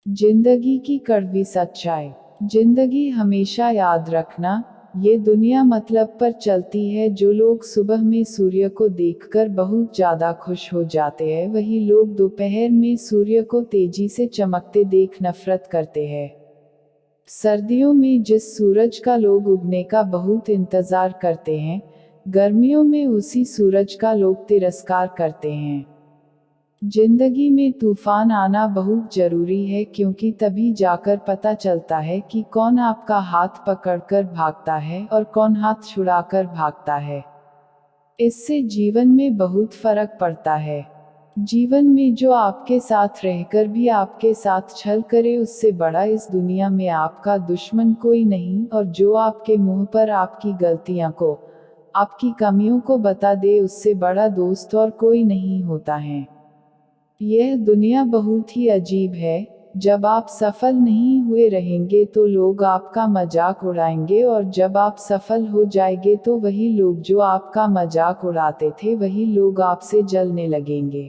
जिंदगी की कड़वी सच्चाई। जिंदगी हमेशा याद रखना, ये दुनिया मतलब पर चलती है। जो लोग सुबह में सूर्य को देखकर बहुत ज्यादा खुश हो जाते हैं, वही लोग दोपहर में सूर्य को तेजी से चमकते देख नफरत करते हैं। सर्दियों में जिस सूरज का लोग उगने का बहुत इंतजार करते हैं, गर्मियों में उसी सूरज का लोग तिरस्कार करते हैं। जिंदगी में तूफान आना बहुत जरूरी है, क्योंकि तभी जाकर पता चलता है कि कौन आपका हाथ पकड़कर भागता है और कौन हाथ छुड़ाकर भागता है। इससे जीवन में बहुत फर्क पड़ता है। जीवन में जो आपके साथ रहकर भी आपके साथ छल करे, उससे बड़ा इस दुनिया में आपका दुश्मन कोई नहीं, और जो आपके मुंह पर आपकी गलतियां को, आपकी कमियों को बता दे, उससे बड़ा दोस्त और कोई नहीं होता है। यह दुनिया बहुत ही अजीब है। जब आप सफल नहीं हुए रहेंगे तो लोग आपका मजाक उड़ाएंगे, और जब आप सफल हो जाएंगे तो वही लोग जो आपका मजाक उड़ाते थे, वही लोग आपसे जलने लगेंगे।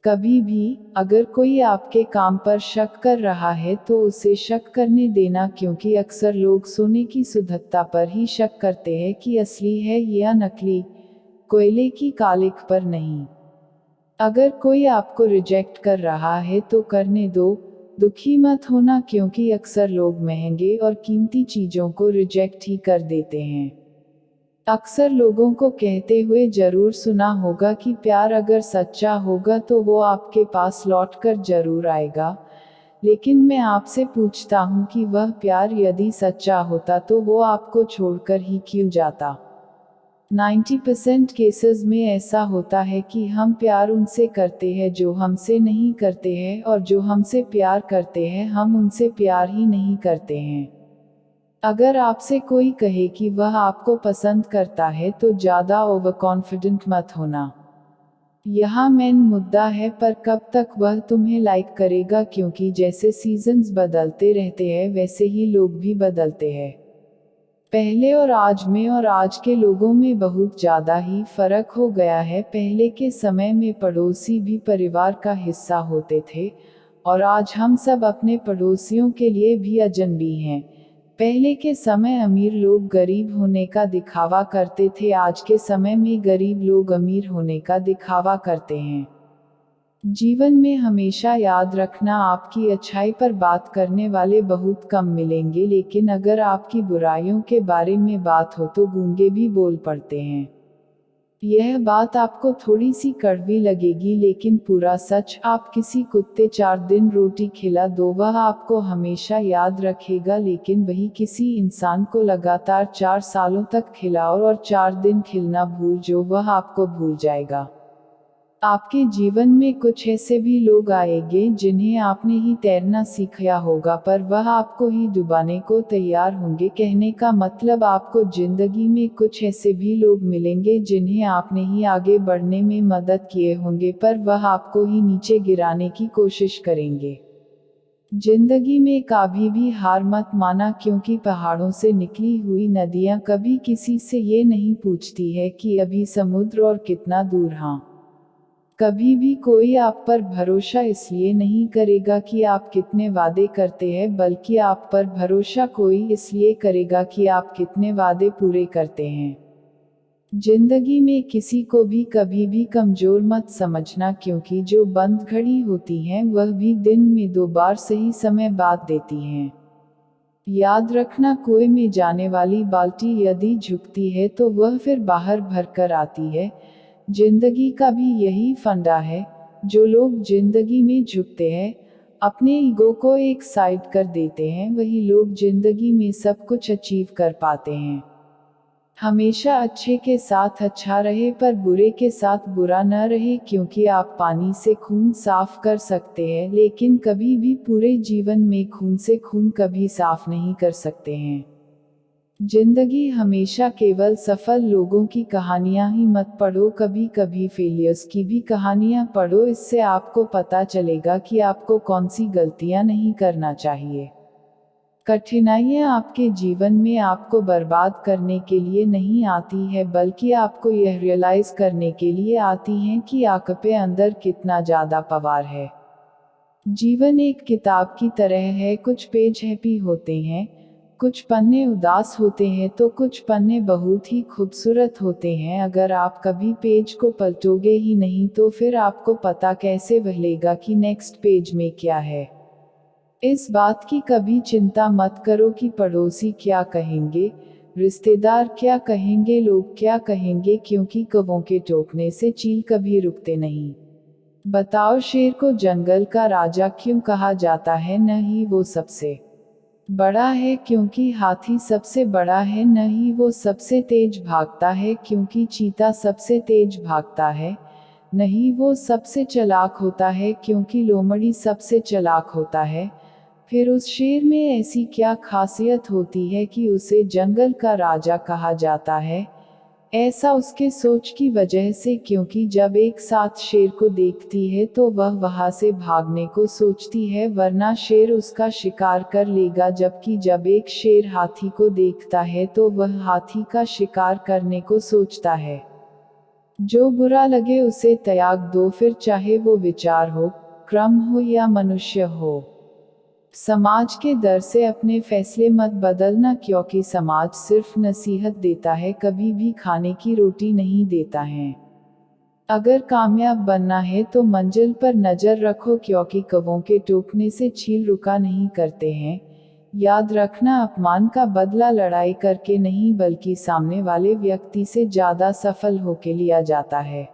कभी भी अगर कोई आपके काम पर शक कर रहा है तो उसे शक करने देना, क्योंकि अक्सर लोग सोने की शुद्धता पर ही शक करते हैं कि असली है या नकली, कोयले की कालिख पर नहीं। अगर कोई आपको रिजेक्ट कर रहा है तो करने दो, दुखी मत होना, क्योंकि अक्सर लोग महंगे और कीमती चीजों को रिजेक्ट ही कर देते हैं। अक्सर लोगों को कहते हुए जरूर सुना होगा कि प्यार अगर सच्चा होगा तो वो आपके पास लौट कर जरूर आएगा, लेकिन मैं आपसे पूछता हूँ कि वह प्यार यदि सच्चा होता तो वो आपको छोड़कर ही क्यों जाता। 90% केसेस में ऐसा होता है कि हम प्यार उनसे करते हैं जो हमसे नहीं करते हैं, और जो हमसे प्यार करते हैं हम उनसे प्यार ही नहीं करते हैं। अगर आपसे कोई कहे कि वह आपको पसंद करता है तो ज़्यादा ओवर कॉन्फिडेंट मत होना। यहाँ मेन मुद्दा है, पर कब तक वह तुम्हें लाइक करेगा, क्योंकि जैसे सीजन्स बदलते रहते हैं वैसे ही लोग भी बदलते हैं। पहले और आज में और आज के लोगों में बहुत ज़्यादा ही फर्क हो गया है। पहले के समय में पड़ोसी भी परिवार का हिस्सा होते थे, और आज हम सब अपने पड़ोसियों के लिए भी अजनबी हैं। पहले के समय अमीर लोग गरीब होने का दिखावा करते थे, आज के समय में गरीब लोग अमीर होने का दिखावा करते हैं। जीवन में हमेशा याद रखना, आपकी अच्छाई पर बात करने वाले बहुत कम मिलेंगे, लेकिन अगर आपकी बुराइयों के बारे में बात हो तो गूंगे भी बोल पड़ते हैं। यह बात आपको थोड़ी सी कड़वी लगेगी, लेकिन पूरा सच। आप किसी कुत्ते 4 दिन रोटी खिला दो, वह आपको हमेशा याद रखेगा, लेकिन वही किसी इंसान को लगातार 4 सालों तक खिलाओ और 4 दिन खिलना भूल जो, वह आपको भूल जाएगा। आपके जीवन में कुछ ऐसे भी लोग आएंगे जिन्हें आपने ही तैरना सिखाया होगा, पर वह आपको ही डुबाने को तैयार होंगे। कहने का मतलब, आपको जिंदगी में कुछ ऐसे भी लोग मिलेंगे जिन्हें आपने ही आगे बढ़ने में मदद किए होंगे, पर वह आपको ही नीचे गिराने की कोशिश करेंगे। जिंदगी में कभी भी हार मत माना, क्योंकि पहाड़ों से निकली हुई नदियां कभी किसी से ये नहीं पूछती है कि अभी समुद्र और कितना दूर। हाँ, कभी भी कोई आप पर भरोसा इसलिए नहीं करेगा कि आप कितने वादे करते हैं, बल्कि आप पर भरोसा कोई इसलिए करेगा कि आप कितने वादे पूरे करते हैं। जिंदगी में किसी को भी कभी भी कमजोर मत समझना, क्योंकि जो बंद घड़ी होती हैं वह भी दिन में 2 बार सही समय बात देती हैं। याद रखना, कुएं में जाने वाली बाल्टी यदि झुकती है तो वह फिर बाहर भरकर आती है। जिंदगी का भी यही फंडा है। जो लोग जिंदगी में झुकते हैं, अपने ईगो को एक साइड कर देते हैं, वही लोग जिंदगी में सब कुछ अचीव कर पाते हैं। हमेशा अच्छे के साथ अच्छा रहे, पर बुरे के साथ बुरा न रहे, क्योंकि आप पानी से खून साफ कर सकते हैं, लेकिन कभी भी पूरे जीवन में खून से खून कभी साफ नहीं कर सकते हैं। जिंदगी हमेशा केवल सफल लोगों की कहानियां ही मत पढ़ो, कभी कभी फेलियर्स की भी कहानियां पढ़ो। इससे आपको पता चलेगा कि आपको कौन सी गलतियां नहीं करना चाहिए। कठिनाइयाँ आपके जीवन में आपको बर्बाद करने के लिए नहीं आती है, बल्कि आपको यह रियलाइज करने के लिए आती हैं कि आपके अंदर कितना ज़्यादा पावर है। जीवन एक किताब की तरह है, कुछ पेज हैप्पी होते हैं, कुछ पन्ने उदास होते हैं तो कुछ पन्ने बहुत ही खूबसूरत होते हैं। अगर आप कभी पेज को पलटोगे ही नहीं तो फिर आपको पता कैसे बहलेगा कि नेक्स्ट पेज में क्या है। इस बात की कभी चिंता मत करो कि पड़ोसी क्या कहेंगे, रिश्तेदार क्या कहेंगे, लोग क्या कहेंगे, क्योंकि कौवों के टोकने से चील कभी रुकते नहीं। बताओ शेर को जंगल का राजा क्यों कहा जाता है? न ही वो सबसे बड़ा है क्योंकि हाथी सबसे बड़ा है, न ही वो सबसे तेज भागता है क्योंकि चीता सबसे तेज भागता है, नहीं वो सबसे चालाक होता है क्योंकि लोमड़ी सबसे चालाक होता है। फिर उस शेर में ऐसी क्या खासियत होती है कि उसे जंगल का राजा कहा जाता है? ऐसा उसके सोच की वजह से, क्योंकि जब एक साथ शेर को देखती है तो वह वहां से भागने को सोचती है, वरना शेर उसका शिकार कर लेगा, जबकि जब एक शेर हाथी को देखता है तो वह हाथी का शिकार करने को सोचता है। जो बुरा लगे उसे त्याग दो, फिर चाहे वो विचार हो, क्रम हो या मनुष्य हो। समाज के डर से अपने फैसले मत बदलना, क्योंकि समाज सिर्फ नसीहत देता है, कभी भी खाने की रोटी नहीं देता है। अगर कामयाब बनना है तो मंजिल पर नजर रखो, क्योंकि कौवों के टोकने से चील रुका नहीं करते हैं। याद रखना, अपमान का बदला लड़ाई करके नहीं बल्कि सामने वाले व्यक्ति से ज्यादा सफल होके लिया जाता है।